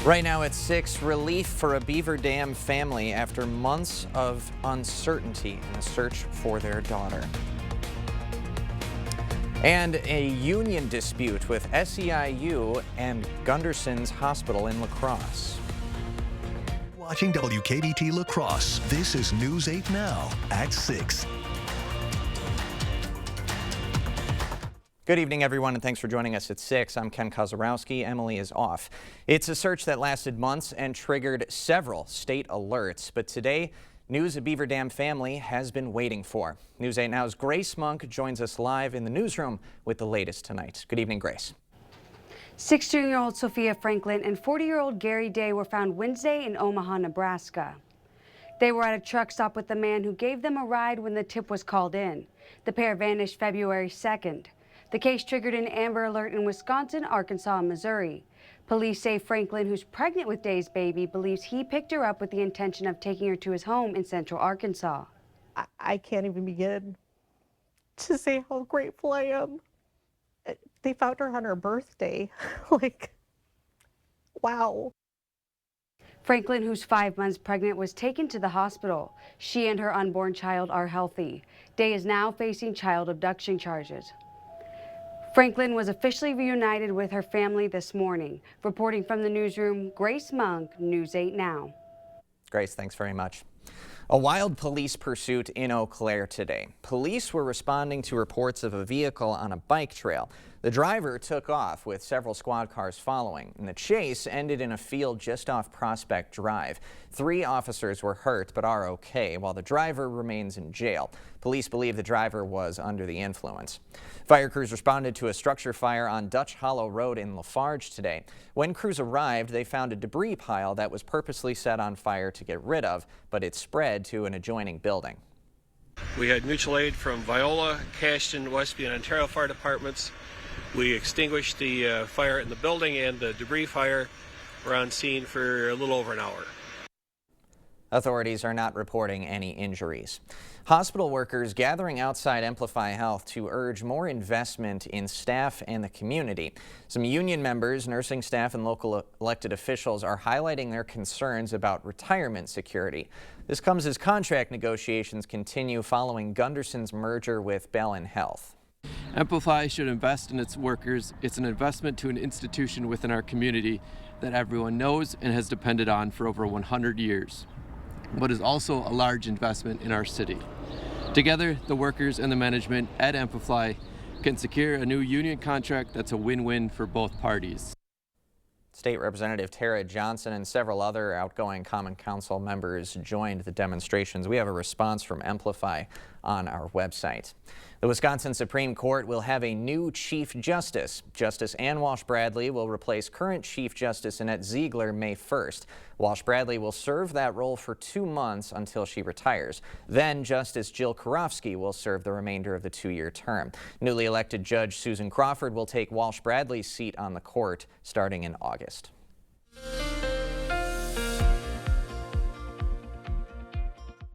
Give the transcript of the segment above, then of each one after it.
Right now at 6, relief for a Beaver Dam family after months of uncertainty in the search for their daughter. And a union dispute with SEIU and Gunderson's Hospital in La Crosse. Watching WKDT La Crosse, this is News 8 Now at 6. Good evening, everyone, and thanks for joining us at 6. I'm Ken Kozarowski. Emily is off. It's a search that lasted months and triggered several state alerts, but today, news a Beaver Dam family has been waiting for. News 8 Now's Grace Monk joins us live in the newsroom with the latest tonight. Good evening, Grace. 16-year-old Sophia Franklin and 40-year-old Gary Day were found Wednesday in Omaha, Nebraska. They were at a truck stop with the man who gave them a ride when the tip was called in. The pair vanished February 2nd. The case triggered an Amber Alert in Wisconsin, Arkansas, and Missouri. Police say Franklin, who's pregnant with Day's baby, believes he picked her up with the intention of taking her to his home in central Arkansas. I can't even begin to say how grateful I am. They found her on her birthday. Like, wow. Franklin, who's 5 months pregnant, was taken to the hospital. She and her unborn child are healthy. Day is now facing child abduction charges. Franklin was officially reunited with her family this morning. Reporting from the newsroom, Grace Monk, News 8 Now. Grace, thanks very much. A wild police pursuit in Eau Claire today. Police were responding to reports of a vehicle on a bike trail. The driver took off with several squad cars following, and the chase ended in a field just off Prospect Drive. 3 officers were hurt but are okay, while the driver remains in jail. Police believe the driver was under the influence. Fire crews responded to a structure fire on Dutch Hollow Road in Lafarge today. When crews arrived, they found a debris pile that was purposely set on fire to get rid of, but it spread to an adjoining building. We had mutual aid from Viola, Cashton, Westby, and Ontario Fire Departments. We extinguished the fire in the building, and the debris fire were on scene for a little over an hour. Authorities are not reporting any injuries. Hospital workers gathering outside Amplify Health to urge more investment in staff and the community. Some union members, nursing staff, and local elected officials are highlighting their concerns about retirement security. This comes as contract negotiations continue following Gunderson's merger with Bellin Health. Amplify should invest in its workers. It's an investment to an institution within our community that everyone knows and has depended on for over 100 years, but is also a large investment in our city. Together, the workers and the management at Amplify can secure a new union contract that's a win-win for both parties. State Representative Tara Johnson and several other outgoing Common Council members joined the demonstrations. We have a response from Amplify on our website. The Wisconsin Supreme Court will have a new Chief Justice. Justice Ann Walsh Bradley will replace current Chief Justice Annette Ziegler May 1st. Walsh Bradley will serve that role for 2 months until she retires. Then Justice Jill Karofsky will serve the remainder of the 2-year term. Newly elected Judge Susan Crawford will take Walsh Bradley's seat on the court starting in August.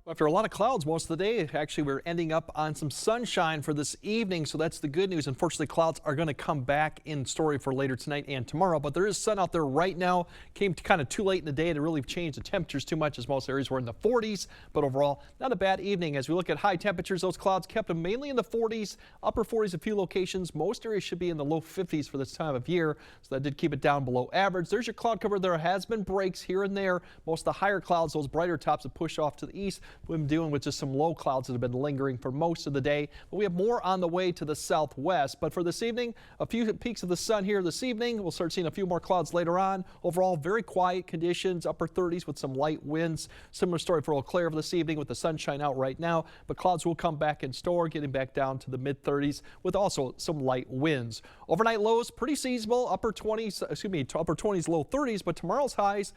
After a lot of clouds most of the day, actually we're ending up on some sunshine for this evening, so that's the good news. Unfortunately, clouds are going to come back in story for later tonight and tomorrow, but there is sun out there right now. Came kind of too late in the day to really change the temperatures too much, as most areas were in the 40s, but overall not a bad evening. As we look at high temperatures, those clouds kept them mainly in the 40s, upper 40s a few locations. Most areas should be in the low 50s for this time of year, so that did keep it down below average. There's your cloud cover. There has been breaks here and there. Most of the higher clouds, those brighter tops, have pushed off to the east. We've been dealing with just some low clouds that have been lingering for most of the day, but we have more on the way to the southwest. But for this evening, a few peaks of the sun here this evening. We'll start seeing a few more clouds later on. Overall, very quiet conditions, upper 30s with some light winds. Similar story for Eau Claire for this evening with the sunshine out right now, but clouds will come back in store, getting back down to the mid 30s with also some light winds. Overnight lows pretty seasonable, upper 20s, low 30s, but tomorrow's highs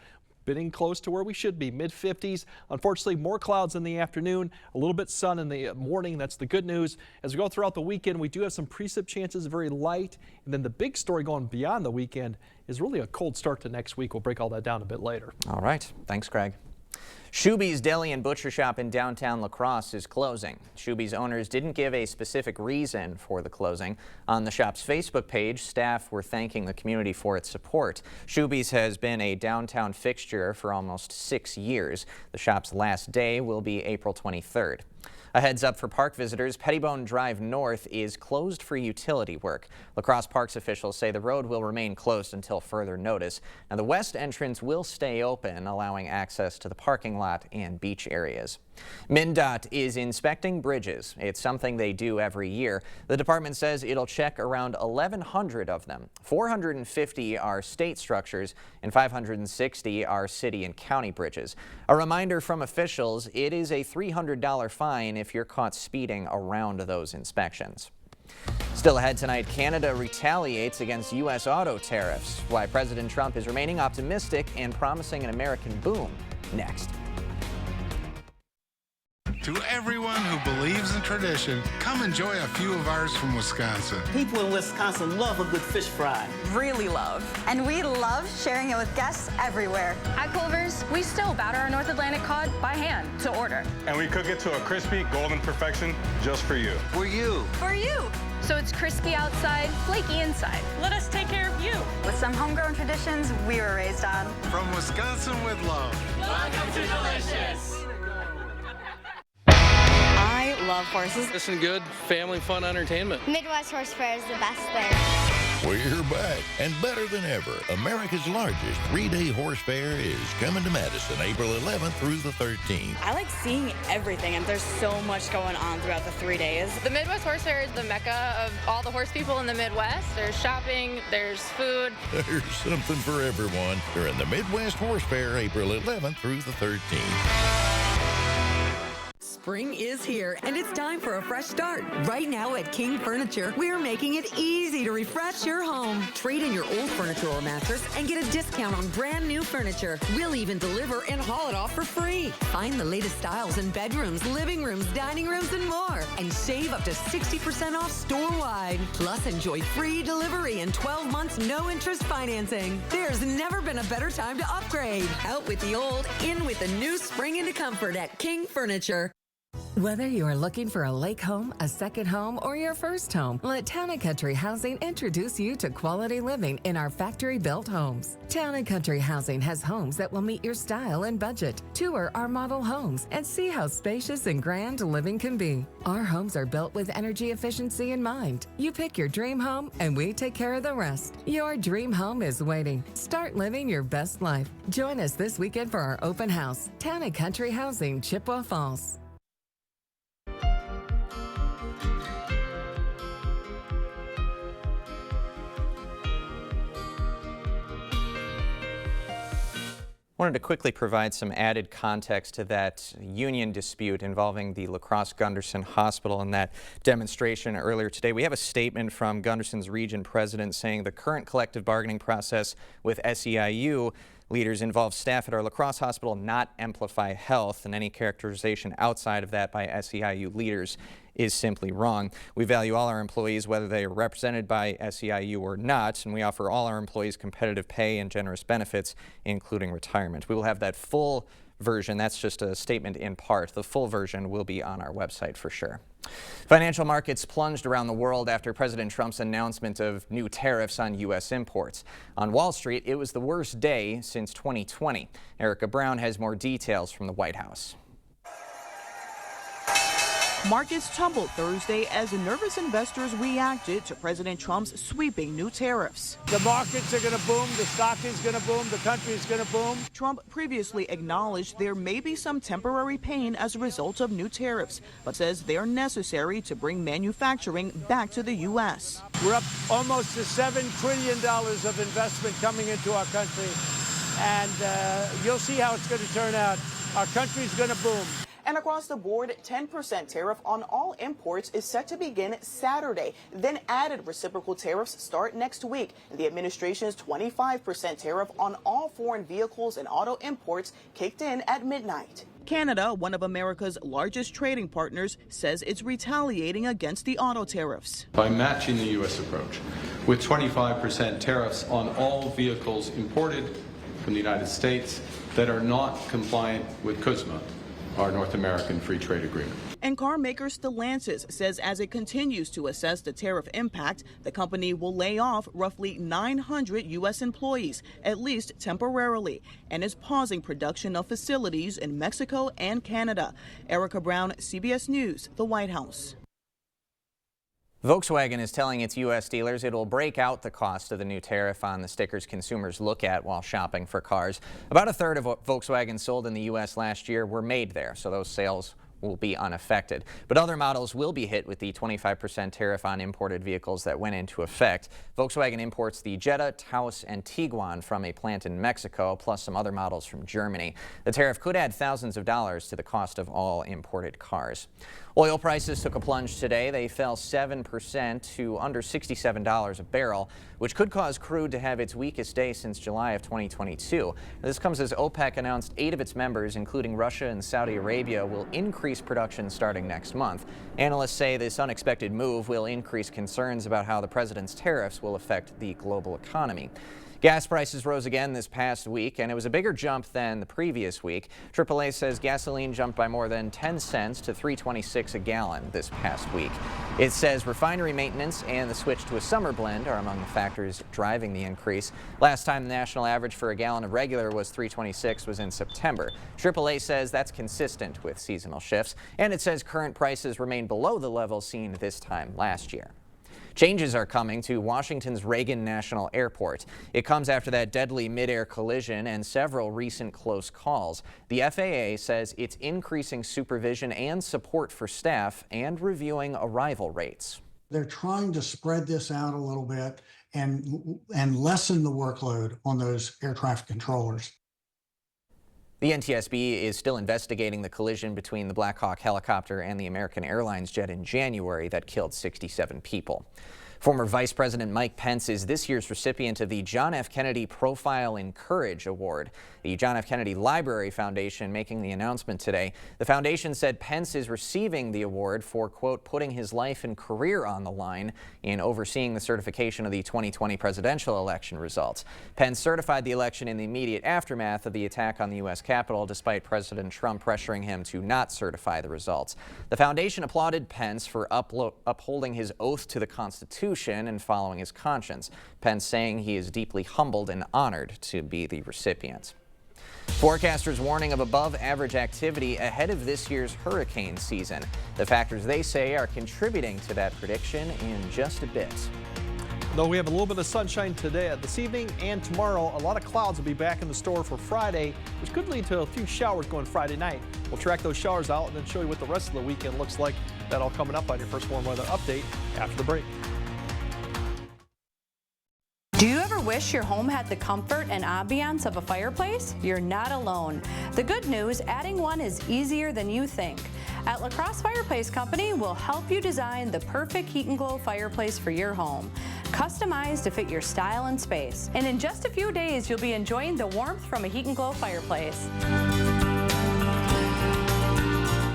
getting close to where we should be, mid 50s. Unfortunately, more clouds in the afternoon, a little bit sun in the morning. That's the good news. As we go throughout the weekend, we do have some precip chances, very light. And then the big story going beyond the weekend is really a cold start to next week. We'll break all that down a bit later. All right. Thanks, Greg. Shuby's Deli and Butcher Shop in downtown La Crosse is closing. Shuby's owners didn't give a specific reason for the closing. On the shop's Facebook page, staff were thanking the community for its support. Shuby's has been a downtown fixture for almost 6 years. The shop's last day will be April 23rd. A heads up for park visitors, Pettibone Drive North is closed for utility work. La Crosse Parks officials say the road will remain closed until further notice. Now, the west entrance will stay open, allowing access to the parking lot and beach areas. MnDOT is inspecting bridges. It's something they do every year. The department says it'll check around 1,100 of them. 450 are state structures and 560 are city and county bridges. A reminder from officials, it is a $300 fine if you're caught speeding around those inspections. Still ahead tonight, Canada retaliates against U.S. auto tariffs. Why President Trump is remaining optimistic and promising an American boom. Next. To everyone who believes in tradition, come enjoy a few of ours from Wisconsin. People in Wisconsin love a good fish fry. Really love. And we love sharing it with guests everywhere. At Culver's, we still batter our North Atlantic cod by hand to order. And we cook it to a crispy, golden perfection just for you. For you. For you. So it's crispy outside, flaky inside. Let us take care of you. With some homegrown traditions we were raised on. From Wisconsin with love. Welcome to Delicious. I love horses. Listen, good family fun entertainment. Midwest Horse Fair is the best thing. We're back, and better than ever, America's largest 3-day horse fair is coming to Madison April 11th through the 13th. I like seeing everything, and there's so much going on throughout the 3 days. The Midwest Horse Fair is the mecca of all the horse people in the Midwest. There's shopping, there's food. There's something for everyone during the Midwest Horse Fair April 11th through the 13th. Spring is here, and it's time for a fresh start. Right now at King Furniture, we're making it easy to refresh your home. Trade in your old furniture or mattress and get a discount on brand new furniture. We'll even deliver and haul it off for free. Find the latest styles in bedrooms, living rooms, dining rooms, and more. And save up to 60% off store-wide. Plus, enjoy free delivery and 12 months no-interest financing. There's never been a better time to upgrade. Out with the old, in with the new spring into comfort at King Furniture. Whether you are looking for a lake home, a second home, or your first home, let Town & Country Housing introduce you to quality living in our factory-built homes. Town & Country Housing has homes that will meet your style and budget. Tour our model homes and see how spacious and grand living can be. Our homes are built with energy efficiency in mind. You pick your dream home, and we take care of the rest. Your dream home is waiting. Start living your best life. Join us this weekend for our open house. Town & Country Housing, Chippewa Falls. Wanted to quickly provide some added context to that union dispute involving the La Crosse Gunderson Hospital and that demonstration earlier today. We have a statement from Gunderson's region president saying the current collective bargaining process with SEIU leaders involves staff at our La Crosse Hospital, not Amplify Health, and any characterization outside of that by SEIU leaders is simply wrong. We value all our employees, whether they are represented by SEIU or not, and we offer all our employees competitive pay and generous benefits, including retirement. We will have that full version. That's just a statement in part. The full version will be on our website for sure. Financial markets plunged around the world after President Trump's announcement of new tariffs on U.S. imports. On Wall Street, it was the worst day since 2020. Erica Brown has more details from the White House. Markets tumbled Thursday as nervous investors reacted to President Trump's sweeping new tariffs. The markets are going to boom, the stock is going to boom, the country is going to boom. Trump previously acknowledged there may be some temporary pain as a result of new tariffs, but says they are necessary to bring manufacturing back to the U.S. We're up almost to $7 trillion of investment coming into our country, and you'll see how it's going to turn out. Our country's going to boom. And across the board, 10% tariff on all imports is set to begin Saturday. Then added reciprocal tariffs start next week. And the administration's 25% tariff on all foreign vehicles and auto imports kicked in at midnight. Canada, one of America's largest trading partners, says it's retaliating against the auto tariffs. By matching the U.S. approach with 25% tariffs on all vehicles imported from the United States that are not compliant with CUSMA, our North American Free Trade Agreement. And car maker Stellantis says as it continues to assess the tariff impact, the company will lay off roughly 900 U.S. employees, at least temporarily, and is pausing production of facilities in Mexico and Canada. Erica Brown, CBS News, the White House. Volkswagen is telling its U.S. dealers it will break out the cost of the new tariff on the stickers consumers look at while shopping for cars. About a third of what Volkswagen sold in the U.S. last year were made there, so those sales will be unaffected. But other models will be hit with the 25% tariff on imported vehicles that went into effect. Volkswagen imports the Jetta, Taos, and Tiguan from a plant in Mexico, plus some other models from Germany. The tariff could add thousands of dollars to the cost of all imported cars. Oil prices took a plunge today. They fell 7% to under $67 a barrel, which could cause crude to have its weakest day since July of 2022. This comes as OPEC announced 8 of its members, including Russia and Saudi Arabia, will increase production starting next month. Analysts say this unexpected move will increase concerns about how the president's tariffs will affect the global economy. Gas prices rose again this past week, and it was a bigger jump than the previous week. AAA says gasoline jumped by more than 10 cents to $3.26 a gallon this past week. It says refinery maintenance and the switch to a summer blend are among the factors driving the increase. Last time the national average for a gallon of regular was $3.26 was in September. AAA says that's consistent with seasonal shifts, and it says current prices remain below the level seen this time last year. Changes are coming to Washington's Reagan National Airport. It comes after that deadly mid-air collision and several recent close calls. The FAA says it's increasing supervision and support for staff and reviewing arrival rates. They're trying to spread this out a little bit and lessen the workload on those air traffic controllers. The NTSB is still investigating the collision between the Black Hawk helicopter and the American Airlines jet in January that killed 67 people. Former Vice President Mike Pence is this year's recipient of the John F. Kennedy Profile in Courage Award. The John F. Kennedy Library Foundation making the announcement today. The foundation said Pence is receiving the award for, quote, putting his life and career on the line in overseeing the certification of the 2020 presidential election results. Pence certified the election in the immediate aftermath of the attack on the U.S. Capitol, despite President Trump pressuring him to not certify the results. The foundation applauded Pence for upholding his oath to the Constitution and following his conscience. Pence saying he is deeply humbled and honored to be the recipient. Forecasters warning of above-average activity ahead of this year's hurricane season. The factors they say are contributing to that prediction in just a bit. Though we have a little bit of sunshine today, this evening and tomorrow, a lot of clouds will be back in the store for Friday, which could lead to a few showers going Friday night. We'll track those showers out and then show you what the rest of the weekend looks like. That all coming up on your first warm weather update after the break. Do you ever wish your home had the comfort and ambiance of a fireplace? You're not alone. The good news, adding one is easier than you think. At La Crosse Fireplace Company, we'll help you design the perfect heat and glow fireplace for your home, customized to fit your style and space. And in just a few days, you'll be enjoying the warmth from a heat and glow fireplace.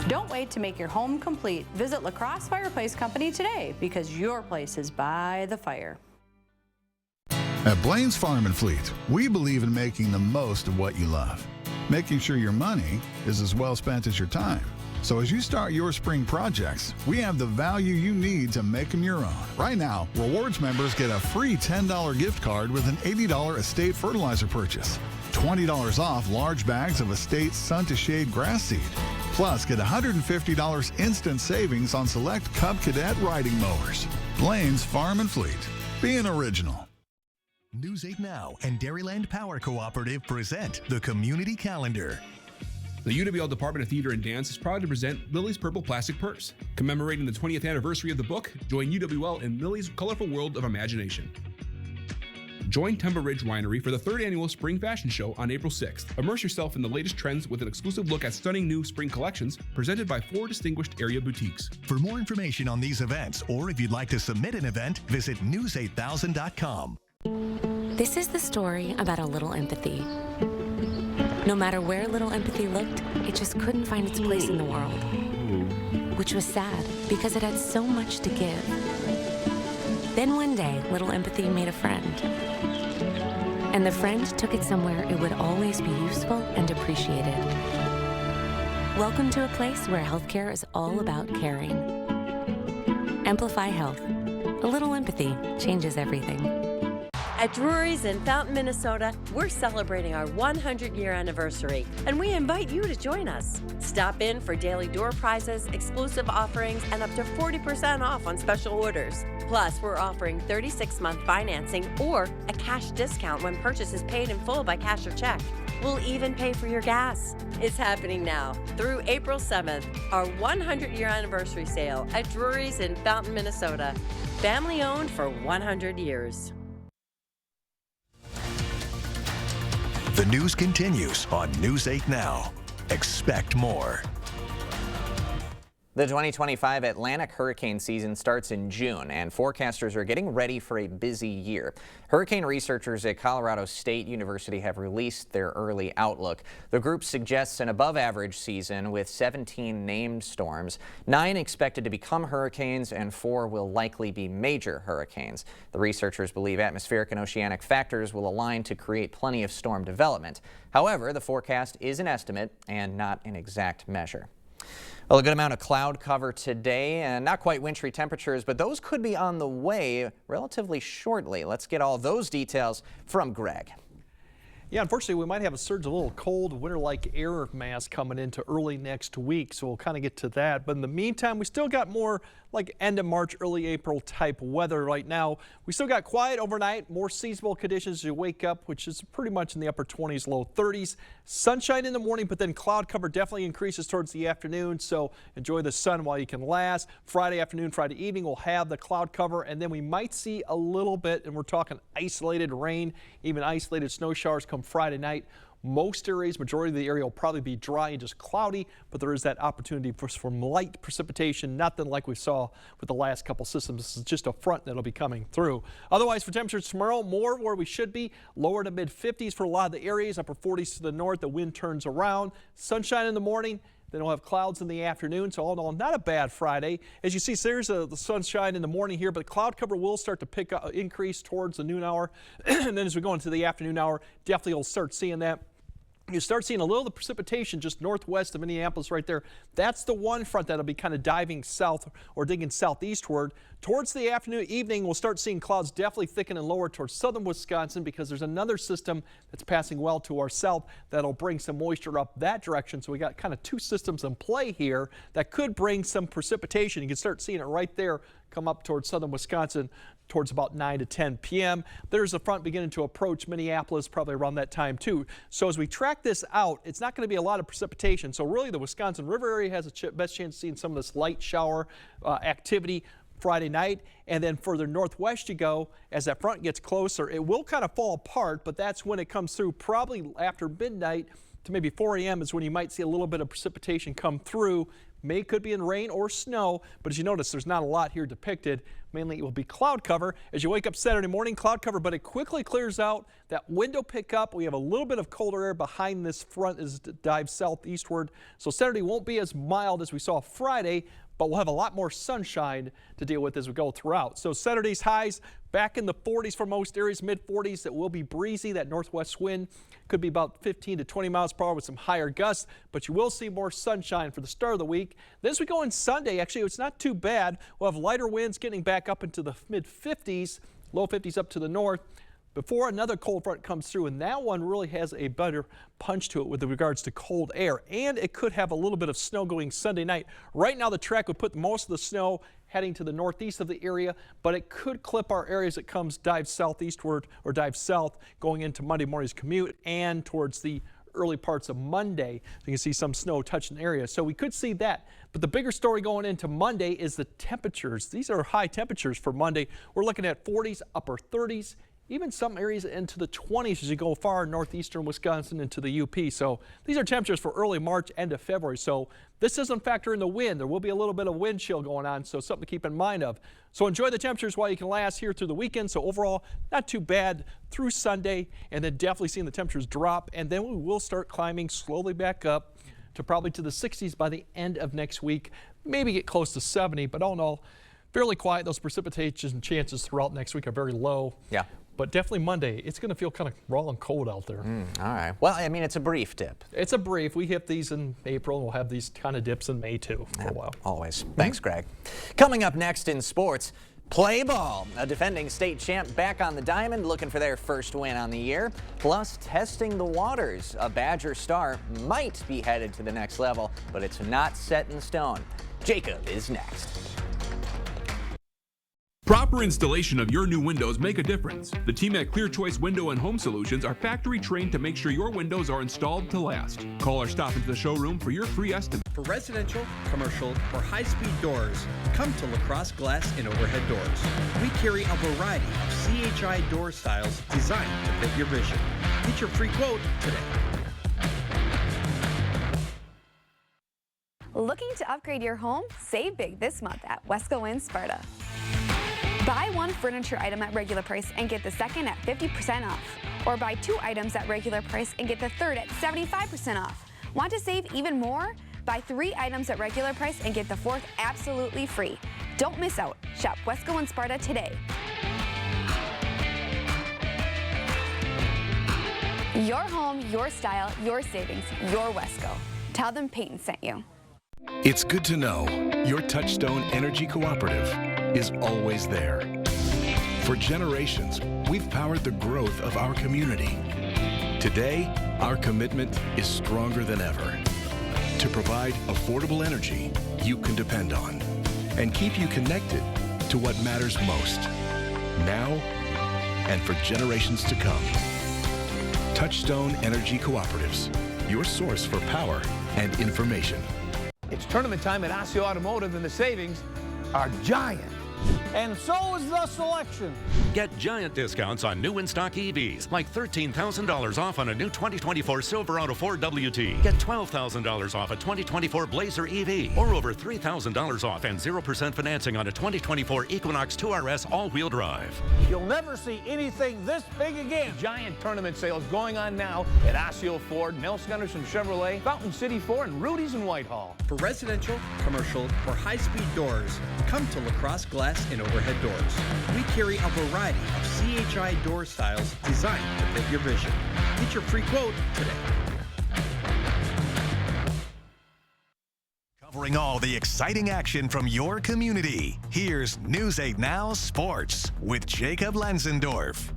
Don't wait to make your home complete. Visit La Crosse Fireplace Company today because your place is by the fire. At Blaine's Farm and Fleet, we believe in making the most of what you love, making sure your money is as well spent as your time. So as you start your spring projects, we have the value you need to make them your own. Right now, Rewards members get a free $10 gift card with an $80 Estate fertilizer purchase, $20 off large bags of Estate Sun to Shade grass seed, plus get $150 instant savings on select Cub Cadet riding mowers. Blaine's Farm and Fleet, being original. News 8 Now and Dairyland Power Cooperative present the Community Calendar. The UWL Department of Theater and Dance is proud to present Lily's Purple Plastic Purse. Commemorating the 20th anniversary of the book, join UWL in Lily's colorful world of imagination. Join Temba Ridge Winery for the 3rd annual Spring Fashion Show on April 6th. Immerse yourself in the latest trends with an exclusive look at stunning new spring collections presented by 4 distinguished area boutiques. For more information on these events, or if you'd like to submit an event, visit news8000.com. This is the story about a little empathy. No matter where little empathy looked, it just couldn't find its place in the world. Which was sad, because it had so much to give. Then one day, little empathy made a friend. and the friend took it somewhere it would always be useful and appreciated. Welcome to a place where healthcare is all about caring. Amplify Health. A little empathy changes everything. At Drury's in Fountain, Minnesota, we're celebrating our 100-year anniversary, and we invite you to join us. Stop in for daily door prizes, exclusive offerings, and up to 40% off on special orders. Plus, we're offering 36-month financing or a cash discount when purchase is paid in full by cash or check. We'll even pay for your gas. It's happening now through April 7th, our 100-year anniversary sale at Drury's in Fountain, Minnesota. Family owned for 100 years. The news continues on News 8 Now. Expect more. The 2025 Atlantic hurricane season starts in June, and forecasters are getting ready for a busy year. Hurricane researchers at Colorado State University have released their early outlook. The group suggests an above-average season with 17 named storms, 9 expected to become hurricanes, and 4 will likely be major hurricanes. The researchers believe atmospheric and oceanic factors will align to create plenty of storm development. However, the forecast is an estimate and not an exact measure. Well, a good amount of cloud cover today and not quite wintry temperatures, but those could be on the way relatively shortly. Let's get all those details from Greg. Yeah, unfortunately, we might have a surge of a little cold winter-like air mass coming into early next week, so we'll kind of get to that. But in the meantime, we still got more like end of March, early April type weather right now. We still got quiet overnight, more seasonal conditions as you wake up, which is pretty much in the upper 20s, low 30s. Sunshine in the morning, but then cloud cover definitely increases towards the afternoon, so enjoy the sun while you can last. Friday afternoon, Friday evening, we'll have the cloud cover, and then we might see a little bit, and we're talking isolated rain, even isolated snow showers come Friday night. Most areas, majority of the area will probably be dry and just cloudy, but there is that opportunity for some light precipitation, nothing like we saw with the last couple systems. This is just a front that'll be coming through. Otherwise, for temperatures tomorrow, more where we should be, lower to mid 50s for a lot of the areas, upper 40s to the north. The wind turns around, sunshine in the morning. Then we'll have clouds in the afternoon, so all in all, not a bad Friday. As you see, there's the sunshine in the morning here, but cloud cover will start to pick up, increase towards the noon hour. And then as we go into the afternoon hour, definitely you'll start seeing that. You start seeing a little of the precipitation just northwest of Minneapolis right there. That's the one front that'll be kind of diving south or digging southeastward. Towards the afternoon, evening, we'll start seeing clouds definitely thicken and lower towards southern Wisconsin because there's another system that's passing well to our south that'll bring some moisture up that direction. So we got kind of two systems in play here that could bring some precipitation. You can start seeing it right there come up towards southern Wisconsin towards about 9 to 10 p.m. There's a front beginning to approach Minneapolis probably around that time too. So as we track this out, it's not going to be a lot of precipitation. So really the Wisconsin River area has a best chance of seeing some of this light shower activity Friday night. And then further northwest you go, as that front gets closer, it will kind of fall apart, but that's when it comes through probably after midnight to maybe 4 a.m. is when you might see a little bit of precipitation come through. Could be in rain or snow, but as you notice, there's not a lot here depicted. Mainly it will be cloud cover. As you wake up Saturday morning, cloud cover, but it quickly clears out. That wind will pick up. We have a little bit of colder air behind this front as it dives southeastward. So Saturday won't be as mild as we saw Friday, but we'll have a lot more sunshine to deal with as we go throughout. So Saturday's highs back in the 40s for most areas, mid 40s. It will be breezy. That northwest wind could be about 15 to 20 miles per hour with some higher gusts, but you will see more sunshine for the start of the week. Then as we go on Sunday, actually, it's not too bad. We'll have lighter winds getting back up into the mid 50s, low 50s up to the north, before another cold front comes through, and that one really has a better punch to it with regards to cold air, and it could have a little bit of snow going Sunday night. Right now the track would put most of the snow heading to the northeast of the area, but it could clip our areas that comes dive southeastward or dive south going into Monday morning's commute and towards the early parts of Monday. You can see some snow touching the area, so we could see that. But the bigger story going into Monday is the temperatures. These are high temperatures for Monday. We're looking at 40s, upper 30s, even some areas into the 20s as you go far northeastern Wisconsin into the UP. So these are temperatures for early March, end of February. So this doesn't factor in the wind. There will be a little bit of wind chill going on, so something to keep in mind of. So enjoy the temperatures while you can last here through the weekend. So overall, not too bad through Sunday, and then definitely seeing the temperatures drop, and then we will start climbing slowly back up to probably to the 60s by the end of next week. Maybe get close to 70, but all in all, fairly quiet. Those precipitation chances throughout next week are very low. Yeah. but definitely Monday, it's going to feel kind of raw and cold out there. All right. Well, I mean, it's a brief dip. It's a brief. We hit these in April, and we'll have these kind of dips in May, too, for a while. Always. Thanks, Greg. Coming up next in sports, play ball. A defending state champ back on the diamond, looking for their first win on the year. Plus, testing the waters. A Badger star might be headed to the next level, but it's not set in stone. Jacob is next. Proper installation of your new windows make a difference. The team at Clear Choice Window and Home Solutions are factory trained to make sure your windows are installed to last. Call or stop into the showroom for your free estimate. For residential, commercial, or high-speed doors, come to Lacrosse Glass and Overhead Doors. We carry a variety of CHI door styles designed to fit your vision. Get your free quote today. Looking to upgrade your home? Save big this month at Wesco in Sparta. Buy one furniture item at regular price and get the second at 50% off. Or buy 2 items at regular price and get the third at 75% off. Want to save even more? Buy 3 items at regular price and get the 4th absolutely free. Don't miss out. Shop Wesco in Sparta today. Your home, your style, your savings, your Wesco. Tell them Peyton sent you. It's good to know your Touchstone Energy Cooperative is always there. For generations, we've powered the growth of our community. Today, our commitment is stronger than ever to provide affordable energy you can depend on and keep you connected to what matters most, now and for generations to come. Touchstone Energy Cooperatives, your source for power and information. It's tournament time at Osseo Automotive, and the savings are giant. And so is the selection. Get giant discounts on new in-stock EVs, like $13,000 off on a new 2024 Silverado 4WT. Get $12,000 off a 2024 Blazer EV, or over $3,000 off and 0% financing on a 2024 Equinox 2RS all-wheel drive. You'll never see anything this big again. Giant tournament sales going on now at Osseo Ford, Nelson Gunderson Chevrolet, Fountain City Ford, and Rudy's in Whitehall. For residential, commercial, or high-speed doors, come to Lacrosse Glass and Overhead Doors. We carry a variety of CHI door styles designed to fit your vision. Get your free quote today. Covering all the exciting action from your community, here's News 8 Now Sports with Jacob Lenzendorf.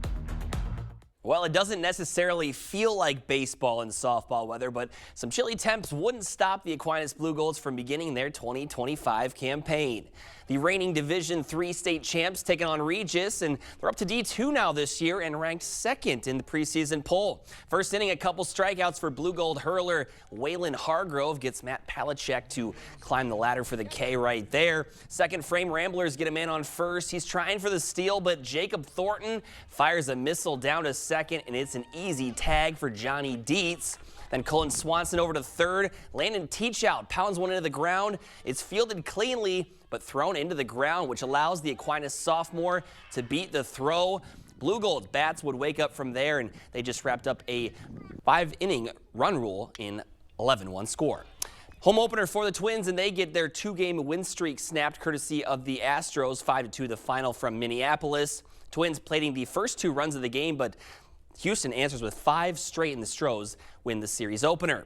Well, it doesn't necessarily feel like baseball and softball weather, but some chilly temps wouldn't stop the Aquinas Blue Golds from beginning their 2025 campaign. The reigning Division III state champs taking on Regis, and they're up to D2 now this year and ranked 2nd in the preseason poll. First inning, a couple strikeouts for Blue Gold hurler Waylon Hargrove gets Matt Palachek to climb the ladder for the K right there. Second frame, Ramblers get a man on first. He's trying for the steal, but Jacob Thornton fires a missile down to second, and it's an easy tag for Johnny Dietz. Then Cullen Swanson over to third. Landon Teachout pounds one into the ground. It's fielded cleanly, but thrown into the ground, which allows the Aquinas sophomore to beat the throw. Blue Gold bats would wake up from there, and they just wrapped up a 5-inning run rule in 11-1 score. Home opener for the Twins, and they get their 2-game win streak snapped courtesy of the Astros. 5-2 the final from Minneapolis. Twins plating the first 2 runs of the game, but Houston answers with 5 straight, and the Stros win the series opener.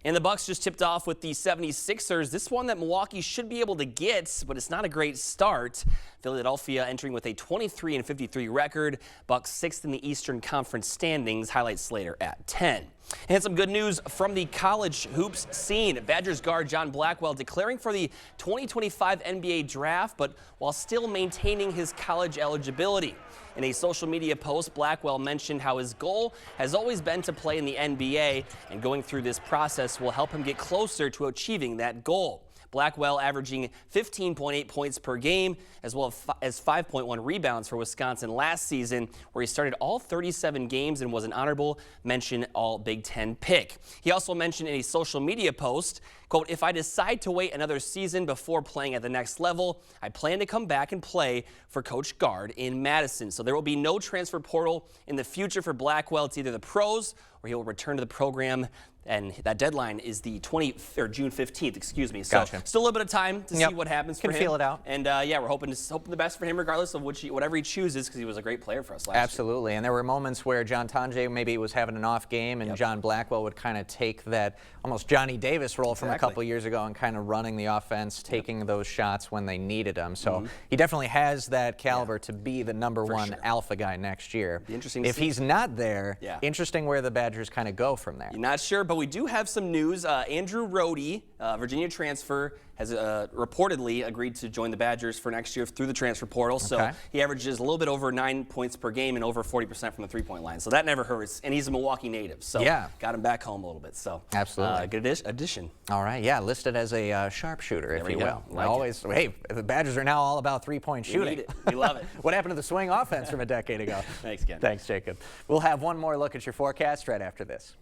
And the Bucks just tipped off with the 76ers. This one that Milwaukee should be able to get, but it's not a great start. Philadelphia entering with a 23-53 record. Bucks 6th in the Eastern Conference standings. Highlights later at 10. And some good news from the college hoops scene. Badgers guard John Blackwell declaring for the 2025 NBA draft, but while still maintaining his college eligibility. In a social media post, Blackwell mentioned how his goal has always been to play in the NBA, and going through this process will help him get closer to achieving that goal. Blackwell averaging 15.8 points per game, as well as 5.1 rebounds for Wisconsin last season, where he started all 37 games and was an honorable mention All Big Ten pick. He also mentioned in a social media post, quote, "If I decide to wait another season before playing at the next level, I plan to come back and play for Coach Gard in Madison." So there will be no transfer portal in the future for Blackwell. It's either the pros or he will return to the program And that deadline is the June 15th, excuse me. So Gotcha. still a little bit of time to see what happens for him. Can feel it out. And yeah, we're hoping the best for him regardless of whatever he chooses, because he was a great player for us last year. Absolutely. And there were moments where John Tonje maybe was having an off game, and John Blackwell would kind of take that almost Johnny Davis role from a couple years ago and kind of running the offense, taking those shots when they needed them. So he definitely has that caliber to be the #1 alpha guy next year. Be interesting if to see. he's not there, interesting where the Badgers kind of go from there. You're not sure, but we do have some news. Andrew Rohde, Virginia transfer, has reportedly agreed to join the Badgers for next year through the transfer portal. So he averages a little bit over 9 points per game and over 40% from the three-point line. So that never hurts. And he's a Milwaukee native. So got him back home a little bit. So absolutely. Good addition. All right. Yeah, listed as a sharpshooter, if you will. Like hey, the Badgers are now all about three-point shooting. We need it. We love it. What happened to the swing offense from a decade ago? Thanks, Ken. Thanks, Jacob. We'll have one more look at your forecast right after this.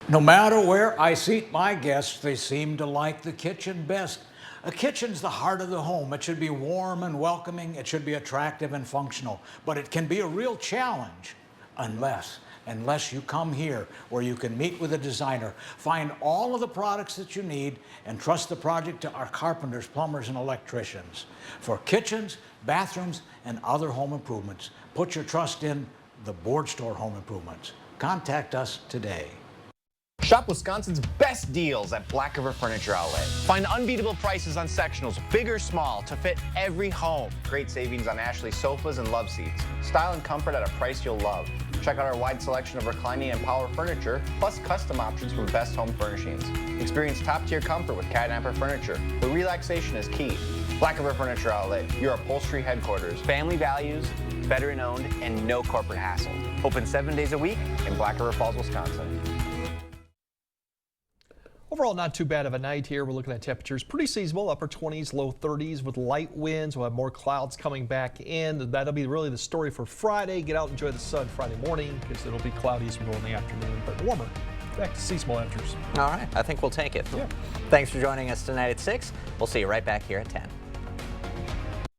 No matter where I seat my guests, they seem to like the kitchen best. A kitchen's the heart of the home. It should be warm and welcoming. It should be attractive and functional. But it can be a real challenge unless you come here where you can meet with a designer, find all of the products that you need, and trust the project to our carpenters, plumbers, and electricians. For kitchens, bathrooms, and other home improvements, put your trust in the Board Store Home Improvements. Contact us today. Shop Wisconsin's best deals at Black River Furniture Outlet. Find unbeatable prices on sectionals, big or small, to fit every home. Great savings on Ashley sofas and love seats. Style and comfort at a price you'll love. Check out our wide selection of reclining and power furniture, plus custom options from Best Home Furnishings. Experience top-tier comfort with Catnapper Furniture, but relaxation is key. Black River Furniture Outlet, your upholstery headquarters. Family values, veteran-owned, and no corporate hassle. Open 7 days a week in Black River Falls, Wisconsin. Overall, not too bad of a night here. We're looking at temperatures pretty seasonable, upper 20s, low 30s with light winds. We'll have more clouds coming back in. That'll be really the story for Friday. Get out and enjoy the sun Friday morning because it'll be cloudy as we go in the afternoon, but warmer. Back to seasonable temperatures. All right. I think we'll take it. Yeah. Thanks for joining us tonight at 6. We'll see you right back here at 10.